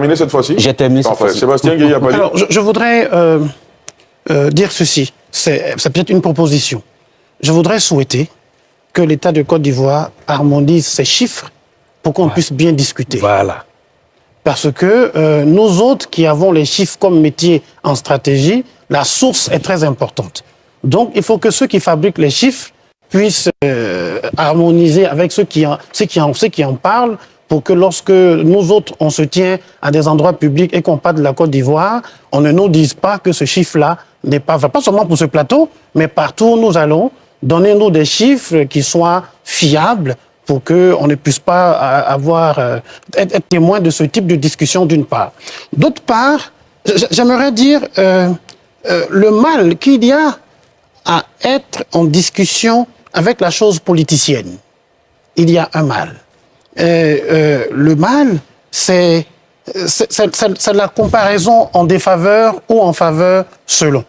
terminé cette fois-ci? J'ai terminé cette fois-ci. Sébastien Gueye a pas dit. Alors, je voudrais dire ceci. C'est peut-être une proposition. Je voudrais souhaiter que l'État de Côte d'Ivoire harmonise ses chiffres pour qu'on puisse bien discuter. Voilà. Parce que nous autres qui avons les chiffres comme métier en stratégie, la source est très importante. Donc, il faut que ceux qui fabriquent les chiffres puissent harmoniser avec ceux qui en parlent pour que lorsque nous autres, on se tient à des endroits publics et qu'on parle de la Côte d'Ivoire, on ne nous dise pas que ce chiffre-là n'est pas vrai. Pas seulement pour ce plateau, mais partout où nous allons, donnez-nous des chiffres qui soient fiables pour qu'on ne puisse pas être témoin de ce type de discussion d'une part. D'autre part, j'aimerais dire le mal qu'il y a à être en discussion avec la chose politicienne. Il y a un mal. Le mal, c'est la comparaison en défaveur ou en faveur selon.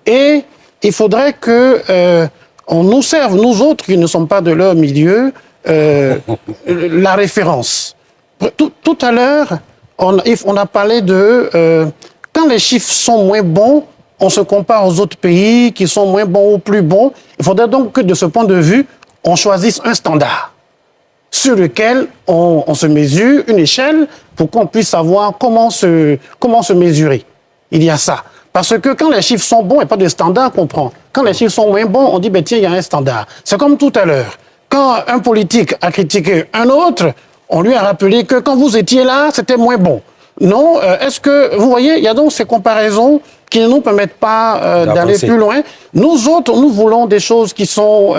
Et il faudrait que on nous serve, nous autres qui ne sommes pas de leur milieu, la référence. Tout à l'heure, on a parlé de quand les chiffres sont moins bons, on se compare aux autres pays qui sont moins bons ou plus bons. Il faudrait donc que de ce point de vue, on choisisse un standard sur lequel on se mesure, une échelle, pour qu'on puisse savoir comment se mesurer. Il y a ça. Parce que quand les chiffres sont bons, il n'y a pas de standard qu'on prend. Quand les chiffres sont moins bons, on dit, ben, tiens, il y a un standard. C'est comme tout à l'heure. Quand un politique a critiqué un autre, on lui a rappelé que quand vous étiez là, c'était moins bon. Non, est-ce que, vous voyez, il y a donc ces comparaisons qui ne nous permettent pas d'aller plus loin. Nous autres, nous voulons des choses qui sont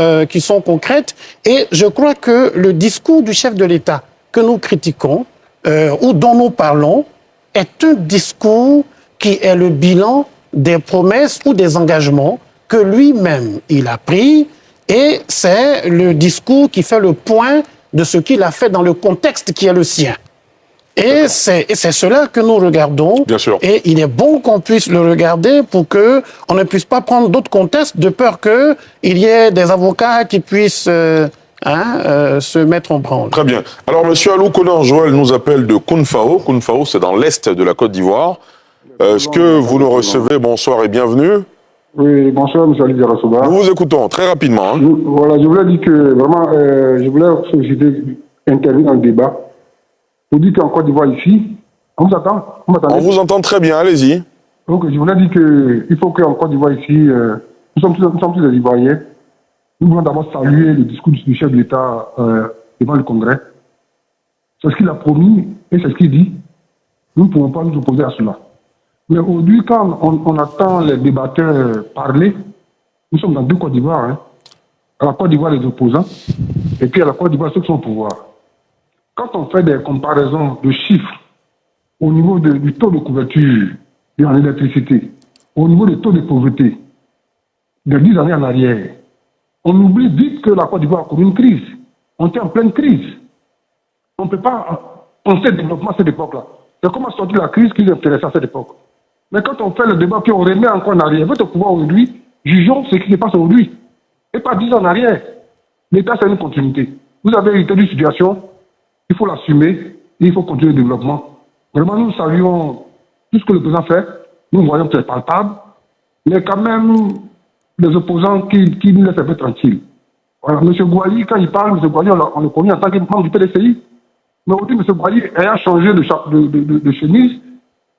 concrètes. Et je crois que le discours du chef de l'État que nous critiquons, ou dont nous parlons, est un discours qui est le bilan des promesses ou des engagements que lui-même il a pris. Et c'est le discours qui fait le point de ce qu'il a fait dans le contexte qui est le sien. Et c'est cela que nous regardons. Bien sûr. Et il est bon qu'on puisse le regarder pour qu'on ne puisse pas prendre d'autres contextes de peur qu'il y ait des avocats qui puissent se mettre en branle. Très bien. Alors, M. Alou Konan-Joël nous appelle de Kounfao. Kounfao, c'est dans l'est de la Côte d'Ivoire. Est-ce que vous nous recevez? Bonsoir et bienvenue. Oui, bonsoir, M. Ali Diarra-Souba. Nous vous écoutons très rapidement. Voilà, je voulais dire que vraiment, je voulais solliciter intervenir dans le débat. Pour dire qu'en Côte d'Ivoire, ici, on vous attend? On vous entend très bien, allez-y. Donc, je voulais dire qu'il faut qu'en Côte d'Ivoire, ici, nous sommes tous des Ivoiriens. Nous voulons d'abord saluer le discours du chef de l'État devant le Congrès. C'est ce qu'il a promis et c'est ce qu'il dit. Nous ne pouvons pas nous opposer à cela. Mais aujourd'hui, quand on attend les débatteurs parler, nous sommes dans deux Côtes d'Ivoire. Hein. À la Côte d'Ivoire, les opposants, et puis à la Côte d'Ivoire, ceux qui sont au pouvoir. Quand on fait des comparaisons de chiffres au niveau du taux de couverture en électricité, au niveau du taux de pauvreté, de 10 années en arrière, on oublie vite que la Côte d'Ivoire a connu une crise. On est en pleine crise. On ne peut pas penser développement à cette époque-là. C'est comment sortir de la crise qui nous intéresse à cette époque. Mais quand on fait le débat, puis on remet encore en arrière, votre pouvoir aujourd'hui, jugeons ce qui se passe aujourd'hui. Et pas 10 ans en arrière. L'État, c'est une continuité. Vous avez hérité d'une situation, il faut l'assumer, et il faut continuer le développement. Vraiment, nous saluons tout ce que le président fait. Nous voyons que c'est palpable. Mais quand même, les opposants qui nous laissent un peu tranquilles. Voilà, M. Gouali, quand il parle, M. Gouali, on le connaît en tant que membre du PDCI. Mais aujourd'hui, M. Gouali ayant changé de chemise,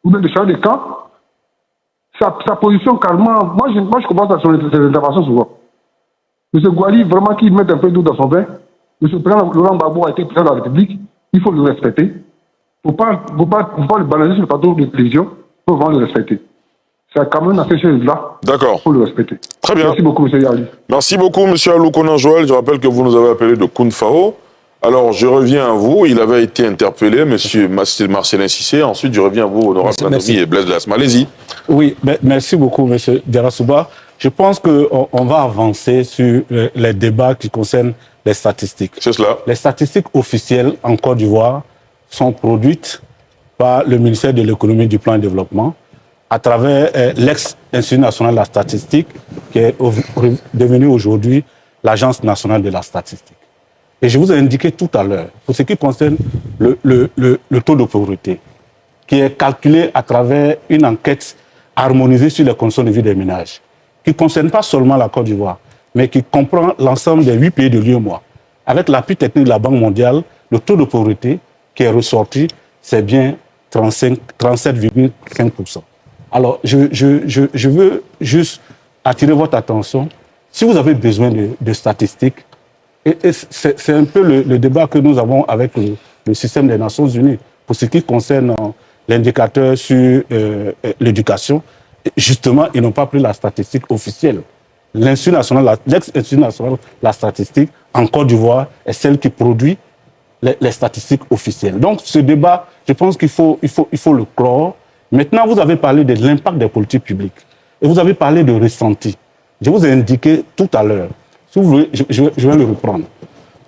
ou bien de changer de camp, sa position calmement, moi je commence à sur ses interventions souvent. M. Gouali, vraiment, qui met un peu d'eau dans son vin. M. président Laurent Gbagbo a été président de la République, il faut le respecter. Il ne faut pas le balancer sur le plateau de télévision, il faut vraiment le respecter. C'est quand même à ces choses-là. D'accord. Il faut le respecter. Très bien. Merci beaucoup, M. Yali. Merci beaucoup, M. Alou Konan-Joël. Je rappelle que vous nous avez appelé de Kounfao. Alors, je reviens à vous. Il avait été interpellé, M. Marcellin Cissé. Ensuite, je reviens à vous, honorable Planovi et Blaise Lasma. Allez-y. Oui, merci beaucoup, M. Diarra-Souba. Je pense qu'on va avancer sur les débats qui concernent les statistiques. C'est cela. Les statistiques officielles en Côte d'Ivoire sont produites par le ministère de l'économie et du plan de développement à travers l'ex-Institut national de la statistique qui est devenu aujourd'hui l'Agence nationale de la statistique. Et je vous ai indiqué tout à l'heure, pour ce qui concerne le taux de pauvreté, qui est calculé à travers une enquête harmonisée sur les conditions de vie des ménages, qui ne concerne pas seulement la Côte d'Ivoire, mais qui comprend l'ensemble des 8 pays de l'UEMOA. Avec l'appui technique de la Banque mondiale, le taux de pauvreté qui est ressorti, c'est bien 37,5%. Alors, je veux juste attirer votre attention. Si vous avez besoin de statistiques, et c'est un peu le débat que nous avons avec le système des Nations Unies, pour ce qui concerne l'indicateur sur l'éducation, justement, ils n'ont pas pris la statistique officielle. L'ex-Institut national de la statistique, en Côte d'Ivoire, est celle qui produit les statistiques officielles. Donc, ce débat, je pense qu'il faut le clore. Maintenant, vous avez parlé de l'impact des politiques publiques. Et vous avez parlé de ressenti. Je vous ai indiqué tout à l'heure. Si vous voulez, je vais le reprendre.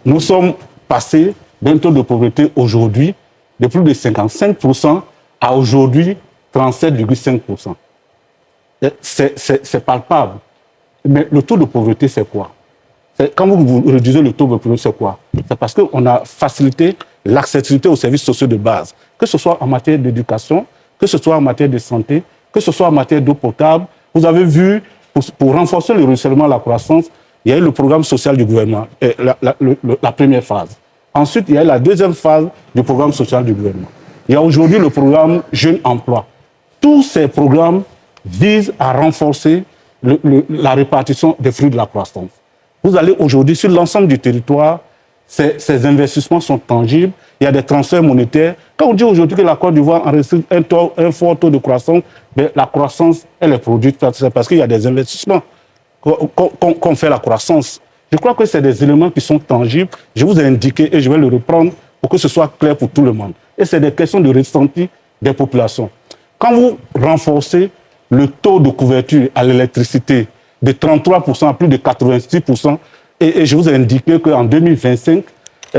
Nous sommes passés d'un taux de pauvreté aujourd'hui de plus de 55% à aujourd'hui 37,5%. C'est palpable. Mais le taux de pauvreté, c'est quoi? Quand vous réduisez le taux de pauvreté, c'est quoi? C'est parce qu'on a facilité l'accessibilité aux services sociaux de base, que ce soit en matière d'éducation, que ce soit en matière de santé, que ce soit en matière d'eau potable. Vous avez vu, pour renforcer le ruissellement, la croissance, il y a eu le programme social du gouvernement, la première phase. Ensuite, il y a eu la deuxième phase du programme social du gouvernement. Il y a aujourd'hui le programme Jeunes Emploi. Tous ces programmes visent à renforcer la répartition des fruits de la croissance. Vous allez aujourd'hui sur l'ensemble du territoire, ces investissements sont tangibles, il y a des transferts monétaires. Quand on dit aujourd'hui que la Côte d'Ivoire enregistre un fort taux de croissance, la croissance, elle est produite, c'est parce qu'il y a des investissements qu'on fait la croissance. Je crois que c'est des éléments qui sont tangibles. Je vous ai indiqué et je vais le reprendre pour que ce soit clair pour tout le monde. Et c'est des questions de ressenti des populations. Quand vous renforcez le taux de couverture à l'électricité de 33% à plus de 86%, et je vous ai indiqué qu'en 2025,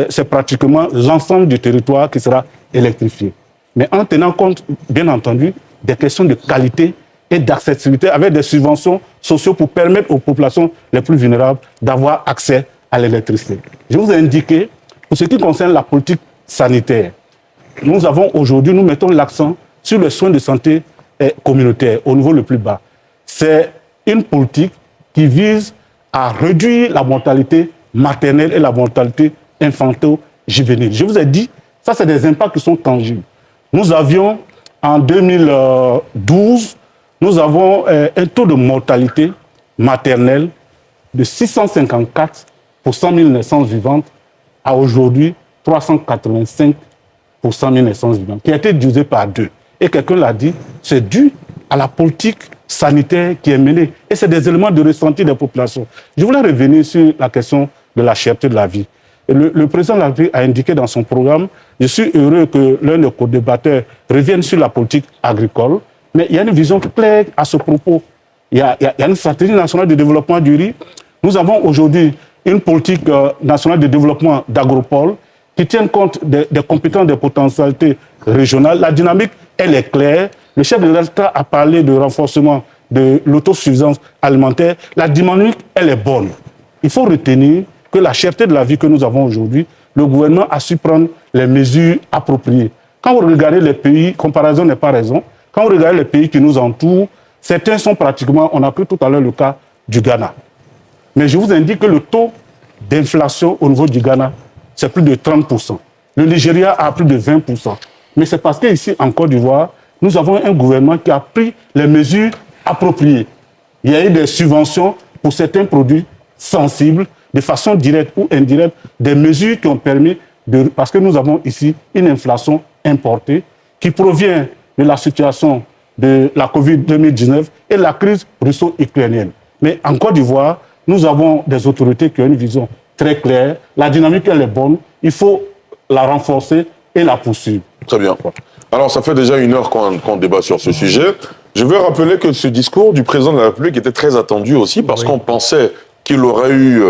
c'est pratiquement l'ensemble du territoire qui sera électrifié. Mais en tenant compte, bien entendu, des questions de qualité et d'accessibilité avec des subventions sociales pour permettre aux populations les plus vulnérables d'avoir accès à l'électricité. Je vous ai indiqué, pour ce qui concerne la politique sanitaire, nous avons aujourd'hui, nous mettons l'accent sur les soins de santé communautaires au niveau le plus bas. C'est une politique qui vise à réduire la mortalité maternelle et la mortalité infantile-juvénile. Je vous ai dit, ça c'est des impacts qui sont tangibles. Nous avions, en 2012, nous avons un taux de mortalité maternelle de 654 pour 100 000 naissances vivantes à aujourd'hui 385 pour 100 000 naissances vivantes, qui a été divisé par 2. Et quelqu'un l'a dit, c'est dû à la politique sanitaire qui est menée. Et c'est des éléments de ressenti des populations. Je voulais revenir sur la question de la cherté de la vie. Et le président de la République a indiqué dans son programme, je suis heureux que l'un des co-débatteurs revienne sur la politique agricole, mais il y a une vision claire à ce propos. Il y a une stratégie nationale de développement du riz. Nous avons aujourd'hui une politique nationale de développement d'agropole qui tient compte des compétences, des potentialités régionales. La dynamique, elle est claire. Le chef de l'État a parlé de renforcement de l'autosuffisance alimentaire. La dynamique, elle est bonne. Il faut retenir que la cherté de la vie que nous avons aujourd'hui, le gouvernement a su prendre les mesures appropriées. Quand vous regardez les pays, comparaison n'est pas raison, quand vous regardez les pays qui nous entourent, certains sont pratiquement, on a pris tout à l'heure le cas du Ghana. Mais je vous indique que le taux d'inflation au niveau du Ghana, c'est plus de 30%. Le Nigeria a plus de 20%. Mais c'est parce qu'ici, en Côte d'Ivoire, nous avons un gouvernement qui a pris les mesures appropriées. Il y a eu des subventions pour certains produits sensibles, de façon directe ou indirecte, des mesures qui ont permis de... Parce que nous avons ici une inflation importée qui provient de la situation de la Covid-2019 et la crise russo-ukrainienne. Mais en Côte d'Ivoire, nous avons des autorités qui ont une vision très claire. La dynamique, elle est bonne. Il faut la renforcer et la poursuivre. Très bien. Alors, ça fait déjà 1 heure qu'on débat sur ce sujet. Je veux rappeler que ce discours du président de la République était très attendu aussi parce qu'on pensait qu'il aurait eu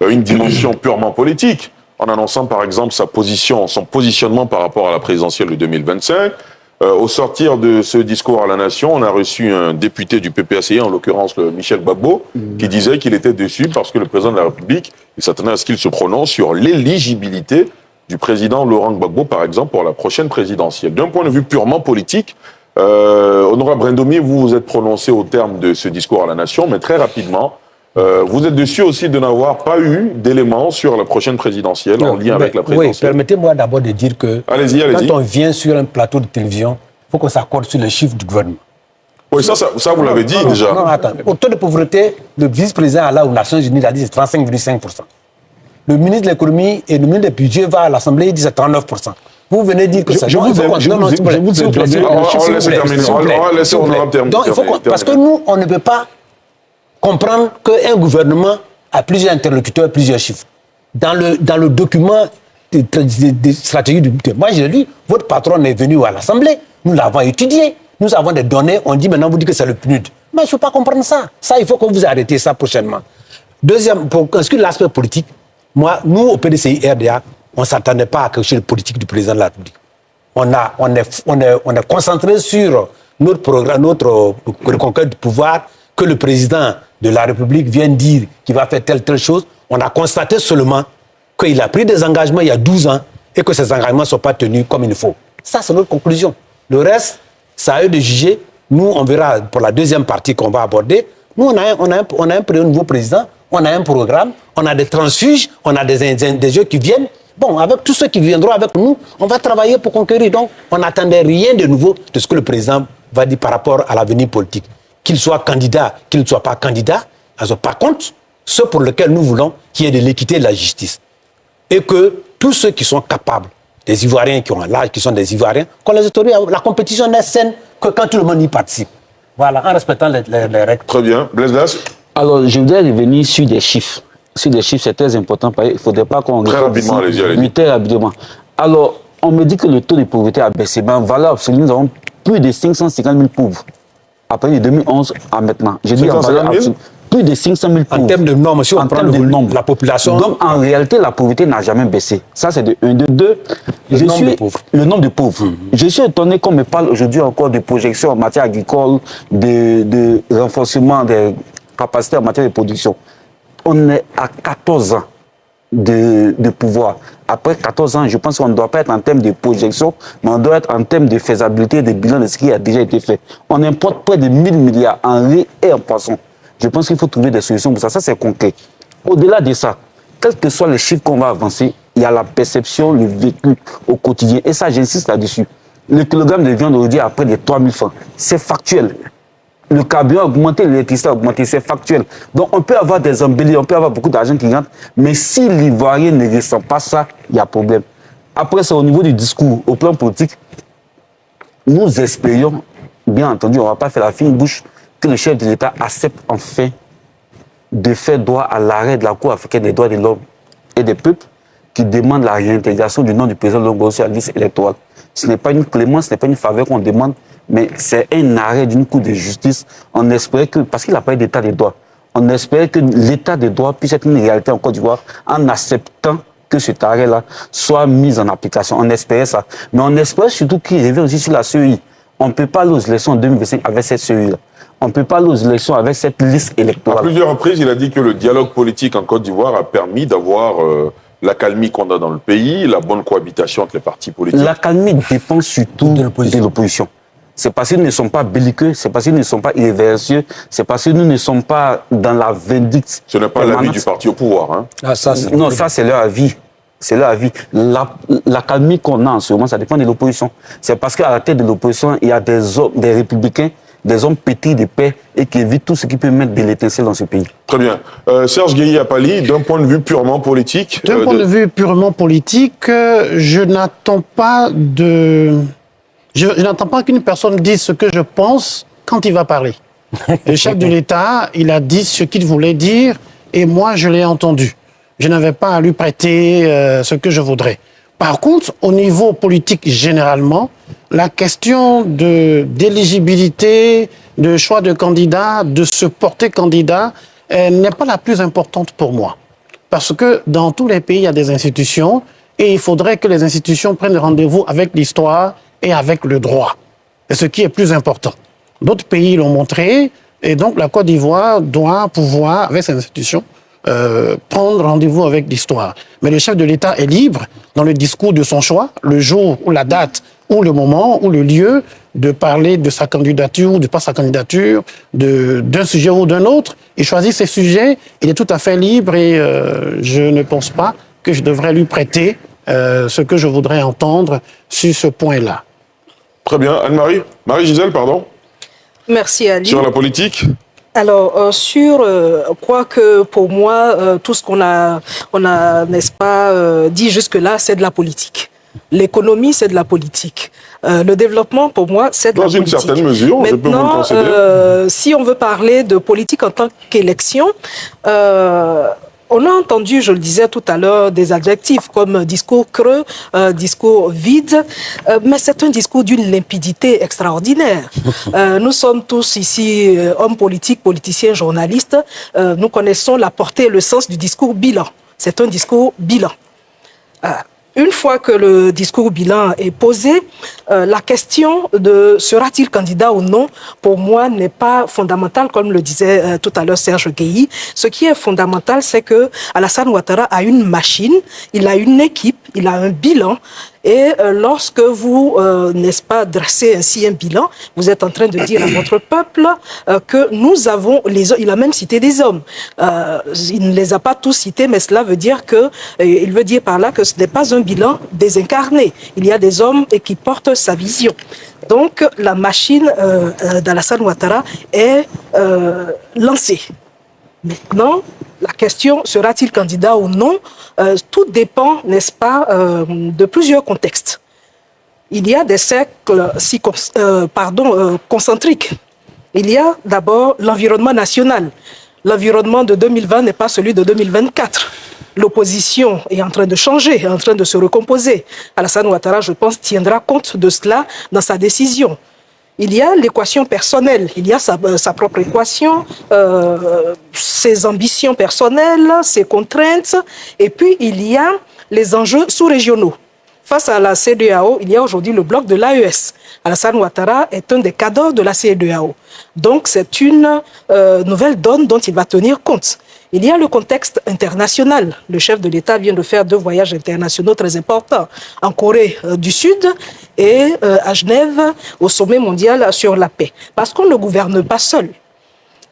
une dimension purement politique, en annonçant par exemple son positionnement par rapport à la présidentielle de 2025. Au sortir de ce discours à la nation, on a reçu un député du PPACI, en l'occurrence Michel Gbagbo, qui disait qu'il était déçu parce que le président de la République, il s'attendait à ce qu'il se prononce sur l'éligibilité du président Laurent Gbagbo, par exemple, pour la prochaine présidentielle. D'un point de vue purement politique, Honorable Brindomier, vous vous êtes prononcé au terme de ce discours à la nation, mais très rapidement, vous êtes déçu aussi de n'avoir pas eu d'éléments sur la prochaine présidentielle en lien avec la présidentielle. Oui, permettez-moi d'abord de dire que quand on vient sur un plateau de télévision, il faut qu'on s'accorde sur les chiffres du gouvernement. Oui, ça vous l'avez dit déjà. Non, attends. Au taux de pauvreté, le vice-président à aux Nations Unies a dit c'est 35,5%. Le ministre de l'économie et le ministre du budget va à l'Assemblée, il dit c'est 39%. Vous venez dire que ça... Je vous ai parce que nous, on ne peut pas comprendre qu'un gouvernement a plusieurs interlocuteurs, plusieurs chiffres. Dans le document de stratégie du budget, moi j'ai lu, votre patron est venu à l'Assemblée, nous l'avons étudié, nous avons des données, on dit maintenant vous dites que c'est le PNUD. Mais je ne peux pas comprendre ça. Ça, il faut que vous arrêtiez ça prochainement. Deuxième, pour ce qui est l'aspect politique, nous, au PDCI RDA, on ne s'attendait pas à quelque chose de politique du président de la République. On est concentré sur notre programme, notre reconquête du pouvoir, que le président de la République vient dire qu'il va faire telle chose. On a constaté seulement qu'il a pris des engagements il y a 12 ans et que ces engagements ne sont pas tenus comme il faut. Ça, c'est notre conclusion. Le reste, c'est à eux de juger. Nous, on verra pour la deuxième partie qu'on va aborder. Nous, on a un nouveau président, on a un programme, on a des transfuges, on a des jeux qui viennent. Bon, avec tous ceux qui viendront avec nous, on va travailler pour conquérir. Donc, on n'attendait rien de nouveau de ce que le président va dire par rapport à l'avenir politique. Qu'il soit candidat, qu'il ne soit pas candidat. Alors, par contre, ce pour lequel nous voulons, qu'il y ait de l'équité et de la justice. Et que tous ceux qui sont capables, des Ivoiriens qui ont l'âge, qui sont des Ivoiriens, qu'on les autorise. La compétition n'est saine que quand tout le monde y participe. Voilà, en respectant les règles. Très bien. Blaise Las. Alors, je voudrais revenir sur des chiffres. Sur des chiffres, c'est très important. Il ne faudrait pas qu'on... Très rapidement, allez-y. Très rapidement. Alors, on me dit que le taux de pauvreté a baissé. Mais en valeur absolue, nous avons plus de 550 000 pauvres. Après de 2011 à maintenant. Je dis en valeur absolue. Plus de 500 000 pauvres. En termes de normes, si on prend la population... Donc, en réalité, la pauvreté n'a jamais baissé. Ça, c'est de 1. De 2, le nombre de pauvres. Je suis étonné qu'on me parle aujourd'hui encore de projections en matière agricole, de renforcement des capacités en matière de production. On est à 14 ans de pouvoir. Après 14 ans, je pense qu'on ne doit pas être en termes de projection, mais on doit être en termes de faisabilité des bilans de ce qui a déjà été fait. On importe près de 1000 milliards en riz et en poisson. Je pense qu'il faut trouver des solutions pour ça. Ça, c'est concret. Au-delà de ça, quels que soient les chiffres qu'on va avancer, il y a la perception, le vécu au quotidien. Et ça, j'insiste là-dessus. Le kilogramme de viande aujourd'hui a près de 3 000 francs. C'est factuel. Le carburant a augmenté, l'électricité a augmenté, c'est factuel. Donc, on peut avoir des embellis, on peut avoir beaucoup d'argent qui rentre, mais si l'Ivoirien ne ressent pas ça, il y a problème. Après, c'est au niveau du discours, au plan politique, nous espérions, bien entendu, on ne va pas faire la fine bouche, que le chef de l'État accepte enfin de faire droit à l'arrêt de la Cour africaine des droits de l'homme et des peuples qui demande la réintégration du nom du président Longo sur la liste électorale. Ce n'est pas une clémence, ce n'est pas une faveur qu'on demande, mais c'est un arrêt d'une Cour de justice. On espérait que, parce qu'il n'a pas eu d'état de droit, on espérait que l'état de droit puisse être une réalité en Côte d'Ivoire en acceptant que cet arrêt-là soit mis en application. On espérait ça. Mais on espérait surtout qu'il revienne aussi sur la CEI. On ne peut pas aller aux élections en 2025 avec cette CEI-là. On ne peut pas aller aux élections avec cette liste électorale. À plusieurs reprises, il a dit que le dialogue politique en Côte d'Ivoire a permis d'avoir l'accalmie qu'on a dans le pays, la bonne cohabitation entre les partis politiques. L'accalmie dépend surtout de l'opposition. C'est parce qu'ils ne sont pas belliqueux, c'est parce qu'ils ne sont pas irrévérencieux, c'est parce que nous ne sommes pas dans la vindicte. Ce n'est pas l'avis du parti au pouvoir. Hein. Ah, ça, c'est leur avis. C'est leur avis. L'accalmie qu'on a en ce moment, ça dépend de l'opposition. C'est parce qu'à la tête de l'opposition, il y a des hommes, des républicains, des hommes pétris de paix et qui évitent tout ce qui peut mettre de l'étincelle dans ce pays. Très bien. Serge Gueye-Apali, d'un point de vue purement politique... D'un point de vue purement politique, je n'attends pas de... Je n'attends pas qu'une personne dise ce que je pense quand il va parler. Le chef de l'État, il a dit ce qu'il voulait dire et moi, je l'ai entendu. Je n'avais pas à lui prêter ce que je voudrais. Par contre, au niveau politique généralement, la question d'éligibilité, de choix de candidat, de se porter candidat, n'est pas la plus importante pour moi. Parce que dans tous les pays, il y a des institutions et il faudrait que les institutions prennent rendez-vous avec l'histoire et avec le droit. C'est ce qui est plus important. D'autres pays l'ont montré et donc la Côte d'Ivoire doit pouvoir, avec ses institutions, prendre rendez-vous avec l'histoire. Mais le chef de l'État est libre, dans le discours de son choix, le jour ou la date, ou le moment, ou le lieu, de parler de sa candidature ou de pas sa candidature, d'un sujet ou d'un autre. Il choisit ses sujets, il est tout à fait libre et je ne pense pas que je devrais lui prêter ce que je voudrais entendre sur ce point-là. Très bien. Anne-Marie, Marie-Gisèle, pardon. Merci Ali. Sur la politique. Alors, quoique pour moi, tout ce qu'on a n'est-ce pas, dit jusque-là, c'est de la politique. L'économie, c'est de la politique. Le développement, pour moi, c'est de la politique. Dans une certaine mesure, je peux vous le concéder. Si on veut parler de politique en tant qu'élection, on a entendu, je le disais tout à l'heure, des adjectifs comme discours creux, discours vide, mais c'est un discours d'une limpidité extraordinaire. Nous sommes tous ici hommes politiques, politiciens, journalistes. Nous connaissons la portée et le sens du discours bilan. C'est un discours bilan. Une fois que le discours bilan est posé, la question de sera-t-il candidat ou non, pour moi, n'est pas fondamentale, comme le disait tout à l'heure Serge Gueye. Ce qui est fondamental, c'est que Alassane Ouattara a une machine, il a une équipe, il a un bilan. Et lorsque vous, n'est-ce pas, dressez ainsi un bilan, vous êtes en train de dire à votre peuple que nous avons les hommes. Il a même cité des hommes. Il ne les a pas tous cités, mais cela veut dire que, il veut dire par là que ce n'est pas un bilan désincarné. Il y a des hommes qui portent sa vision. Donc la machine d'Alassane Ouattara est lancée. Maintenant, la question, sera-t-il candidat ou non, tout dépend, n'est-ce pas, de plusieurs contextes. Il y a des cercles concentriques. Il y a d'abord l'environnement national. L'environnement de 2020 n'est pas celui de 2024. L'opposition est en train de changer, est en train de se recomposer. Alassane Ouattara, je pense, tiendra compte de cela dans sa décision. Il y a l'équation personnelle, il y a sa propre équation, ses ambitions personnelles, ses contraintes, et puis il y a les enjeux sous-régionaux. Face à la CEDEAO, il y a aujourd'hui le bloc de l'AES. Alassane Ouattara est un des cadres de la CEDEAO. Donc c'est une nouvelle donne dont il va tenir compte. Il y a le contexte international. Le chef de l'État vient de faire 2 voyages internationaux très importants, en Corée du Sud et à Genève, au sommet mondial sur la paix. Parce qu'on ne gouverne pas seul.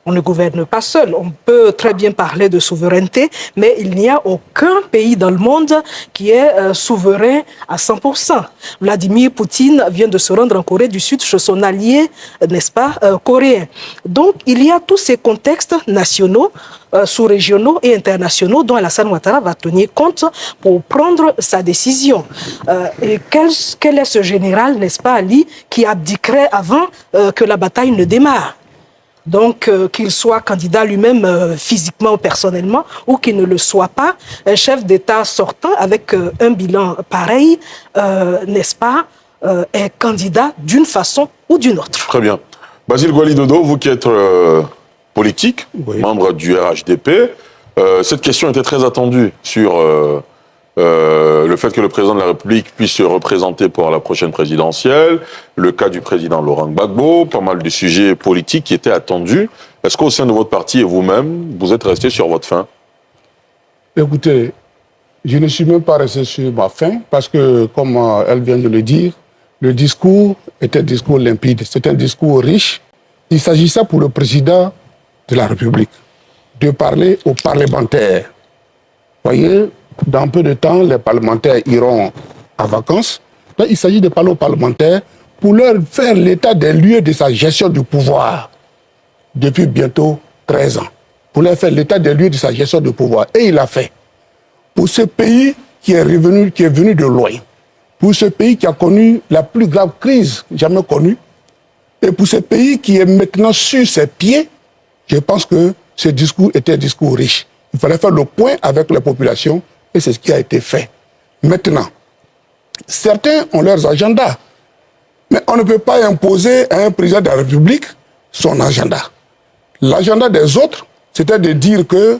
On ne gouverne pas seul. On peut très bien parler de souveraineté, mais il n'y a aucun pays dans le monde qui est souverain à 100%. Vladimir Poutine vient de se rendre en Corée du Sud chez son allié, n'est-ce pas, coréen. Donc, il y a tous ces contextes nationaux, sous-régionaux et internationaux dont Alassane Ouattara va tenir compte pour prendre sa décision. Et quel est ce général, n'est-ce pas, Ali, qui abdiquerait avant que la bataille ne démarre? Donc, qu'il soit candidat lui-même physiquement ou personnellement, ou qu'il ne le soit pas, un chef d'État sortant avec un bilan pareil, n'est-ce pas, est candidat d'une façon ou d'une autre. Très bien. Basile Gwali-Dodo, vous qui êtes politique, oui, membre du RHDP, cette question était très attendue sur le fait que le président de la République puisse se représenter pour la prochaine présidentielle, le cas du président Laurent Gbagbo, pas mal de sujets politiques qui étaient attendus. Est-ce qu'au sein de votre parti et vous-même, vous êtes resté sur votre faim? Écoutez, je ne suis même pas resté sur ma faim parce que, comme elle vient de le dire, le discours était un discours limpide, c'est un discours riche. Il s'agissait pour le président de la République de parler aux parlementaires. Vous voyez, dans peu de temps, les parlementaires iront en vacances. Là, il s'agit de parler aux parlementaires pour leur faire l'état des lieux de sa gestion du pouvoir depuis bientôt 13 ans. Pour leur faire l'état des lieux de sa gestion du pouvoir. Et il a fait. Pour ce pays qui est venu de loin, pour ce pays qui a connu la plus grave crise jamais connue, et pour ce pays qui est maintenant sur ses pieds, je pense que ce discours était un discours riche. Il fallait faire le point avec la population. Et c'est ce qui a été fait. Maintenant, certains ont leurs agendas. Mais on ne peut pas imposer à un président de la République son agenda. L'agenda des autres, c'était de dire que,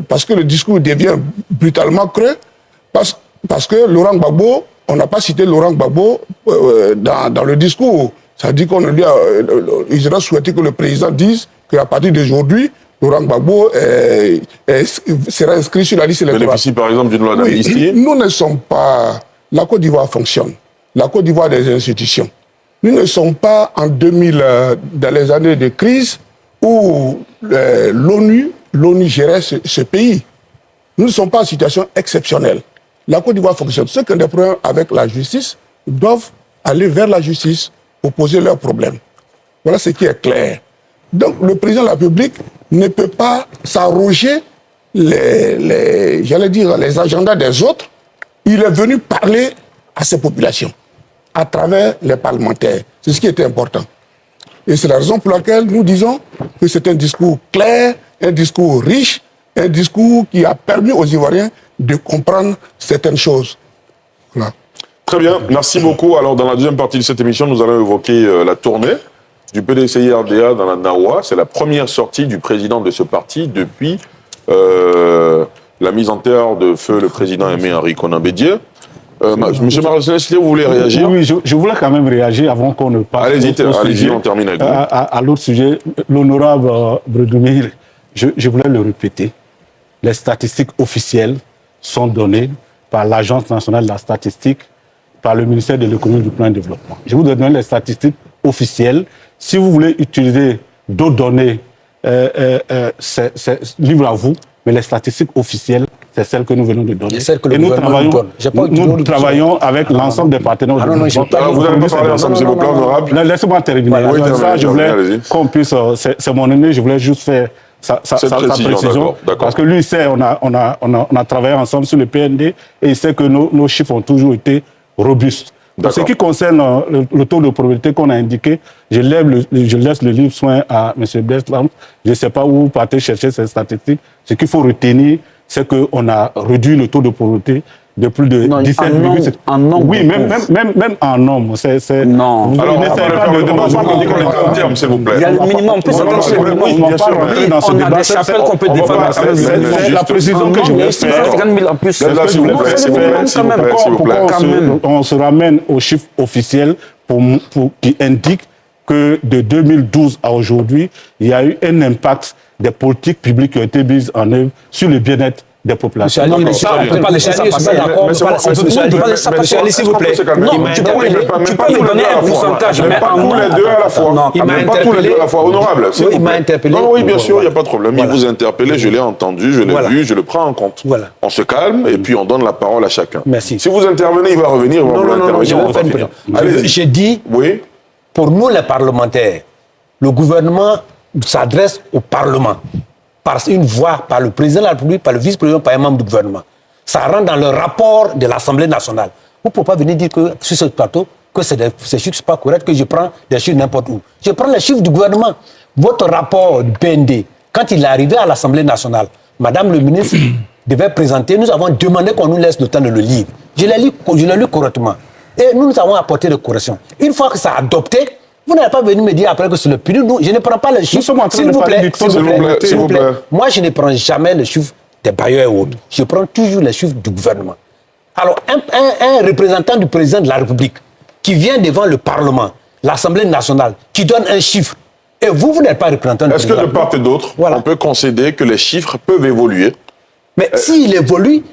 parce que le discours devient brutalement creux, parce que Laurent Gbagbo, on n'a pas cité Laurent Gbagbo dans le discours. Ça dit qu'on lui a, il aurait souhaité que le président dise qu'à partir d'aujourd'hui, Laurent Gbagbo sera inscrit sur la liste électorale. Bénéficie par exemple d'une loi d'amnistie. Nous ne sommes pas... La Côte d'Ivoire fonctionne. La Côte d'Ivoire a des institutions. Nous ne sommes pas en 2000, dans les années de crise, où l'ONU gérait ce pays. Nous ne sommes pas en situation exceptionnelle. La Côte d'Ivoire fonctionne. Ceux qui ont des problèmes avec la justice doivent aller vers la justice pour poser leurs problèmes. Voilà ce qui est clair. Donc le président de la République ne peut pas s'arroger les agendas des autres. Il est venu parler à ces populations à travers les parlementaires. C'est ce qui était important. Et c'est la raison pour laquelle nous disons que c'est un discours clair, un discours riche, un discours qui a permis aux Ivoiriens de comprendre certaines choses. Voilà. Très bien, merci beaucoup. Alors, dans la deuxième partie de cette émission, nous allons évoquer la tournée du PDCI-RDA dans la Nawa. C'est la première sortie du président de ce parti depuis la mise en terre de feu le président Aimé Henri Konan Bédié. Monsieur Marcelin, si vous voulez réagir. Oui, je voulais quand même réagir avant qu'on ne passe allez-y, on termine avec vous. À l'autre sujet. L'honorable Bredoumir, je voulais le répéter. Les statistiques officielles sont données par l'Agence nationale de la statistique, par le ministère de l'économie et du plan de développement. Je vous donne les statistiques officielles. Si vous voulez utiliser d'autres données, c'est libre à vous, mais les statistiques officielles, c'est celles que nous venons de donner. Et nous travaillons avec l'ensemble des partenaires. Vous n'avez pas parlé ensemble, s'il vous plaît, honorable. Laissez-moi terminer. Voilà, je voulais qu'on puisse... C'est mon aîné, je voulais juste faire sa précision. Parce que lui, il sait, on a travaillé ensemble sur le PND et il sait que nos chiffres ont toujours été robustes. En ce qui concerne le taux de pauvreté qu'on a indiqué, je laisse le livre soin à M. Beslam. Je ne sais pas où vous partez chercher ces statistiques. Ce qu'il faut retenir, c'est qu'on a réduit le taux de pauvreté de plus de 17,7%. En nombre. Oui, même en nombre. Non. Alors, s'il vous plaît. Il y a le minimum. On a des chapelles qu'on peut défendre. C'est la précision que je voulais faire. 50 000 en plus. On se ramène aux chiffres officiels qui indiquent que de 2012 à aujourd'hui, il y a eu un impact des politiques publiques qui ont été mises en œuvre sur le bien-être des populations. On ne peut pas laisser ça passer. On ne peut pas laisser ça passer, s'il vous plaît. Non, tu peux me donner un pourcentage, mais pas tous les deux à la fois. Il m'a interpellé. Honorable. Il m'a interpellé. Non, oui, bien sûr, il n'y a pas de problème. Il vous a interpellé, je l'ai entendu, je l'ai vu, je le prends en compte. On se calme et puis on donne la parole à chacun. Merci. Si vous intervenez, il va revenir. Non, je vais faire une précision. J'ai dit, pour nous les parlementaires, le gouvernement s'adresse au Parlement par une voix, par le président de la République, par le vice-président, par un membre du gouvernement. Ça rentre dans le rapport de l'Assemblée nationale. Vous ne pouvez pas venir dire que sur ce plateau, que ces chiffres ne sont pas corrects, que je prends des chiffres n'importe où. Je prends les chiffres du gouvernement. Votre rapport du PND, quand il est arrivé à l'Assemblée nationale, Madame le ministre devait présenter, nous avons demandé qu'on nous laisse le temps de le lire. Je l'ai lu correctement. Et nous avons apporté des corrections. Une fois que ça a adopté, vous n'allez pas venir me dire après que c'est le PNUD. Je ne prends pas les chiffres. S'il vous plaît. Moi, je ne prends jamais les chiffres des bailleurs et autres. Je prends toujours les chiffres du gouvernement. Alors, un représentant du président de la République qui vient devant le Parlement, l'Assemblée nationale, qui donne un chiffre, et vous n'êtes pas représentant du président. Est-ce que de part et d'autre, on peut concéder que les chiffres peuvent évoluer? Mais s'il évolue,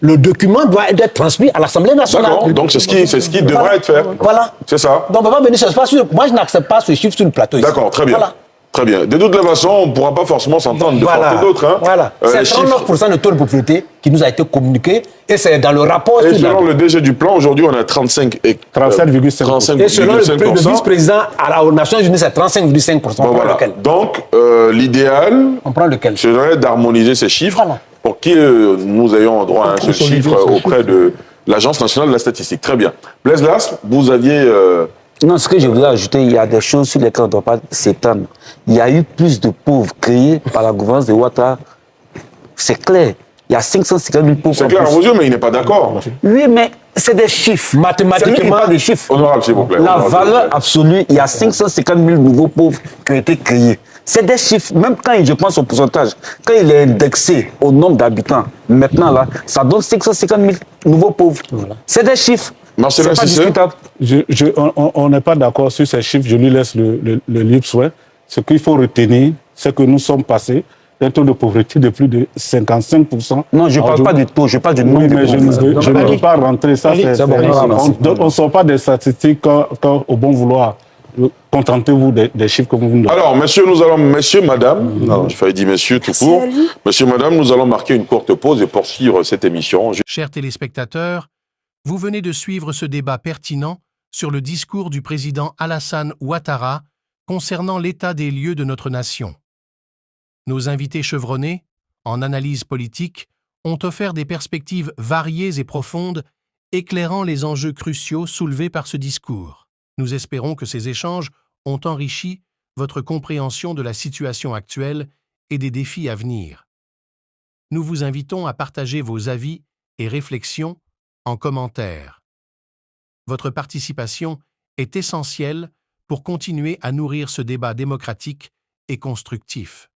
le document doit être transmis à l'Assemblée nationale. D'accord, donc c'est ce qui devrait être fait. Voilà. C'est ça. Donc on ne peut pas venir sur ce plateau. Moi, je n'accepte pas ce chiffre sur le plateau. D'accord, très bien. Voilà. Très bien. De toutes les façons, on ne pourra pas forcément s'entendre de part et d'autre. Hein. Voilà. C'est 39% de taux de pauvreté qui nous a été communiqué et c'est dans le rapport. Et selon le DG du plan, aujourd'hui, on a 37,5%. Et selon le vice-président aux Nations Unies, c'est 35,5%. Bon, voilà. Donc, l'idéal serait d'harmoniser ces chiffres pour que nous ayons droit à ce chiffre auprès de l'Agence nationale de la statistique. Très bien. Blaise Las, vous aviez... Non, ce que je voulais ajouter, il y a des choses sur lesquelles on ne doit pas s'étendre. Il y a eu plus de pauvres créés par la gouvernance de Ouattara. C'est clair. Il y a 550 000 pauvres. C'est clair à vos yeux, mais il n'est pas d'accord. Oui, mais c'est des chiffres. Mathématiquement, pas de chiffres. Honorable, s'il vous plaît. La valeur absolue, il y a 550 000 nouveaux pauvres qui ont été créés. C'est des chiffres. Même quand je prends son pourcentage, quand il est indexé au nombre d'habitants, maintenant, là, ça donne 550 000 nouveaux pauvres. Voilà. C'est des chiffres. C'est pas discutable. On n'est pas d'accord sur ces chiffres, je lui laisse le libre soin. ce qu'il faut retenir, c'est que nous sommes passés d'un taux de pauvreté de plus de 55%. Non, je ne parle pas du taux, je parle du nombre Oui, de mais je ne veux pas rentrer. Ça, on ne sort pas des statistiques quand au bon vouloir. Contentez-vous des chiffres que vous nous donnez. Alors, messieurs, madame, il fallait dire messieurs tout court. Messieurs, madame, nous allons marquer une courte pause et poursuivre cette émission. Chers téléspectateurs, vous venez de suivre ce débat pertinent sur le discours du président Alassane Ouattara concernant l'état des lieux de notre nation. Nos invités chevronnés, en analyse politique, ont offert des perspectives variées et profondes, éclairant les enjeux cruciaux soulevés par ce discours. Nous espérons que ces échanges ont enrichi votre compréhension de la situation actuelle et des défis à venir. Nous vous invitons à partager vos avis et réflexions en commentaire. Votre participation est essentielle pour continuer à nourrir ce débat démocratique et constructif.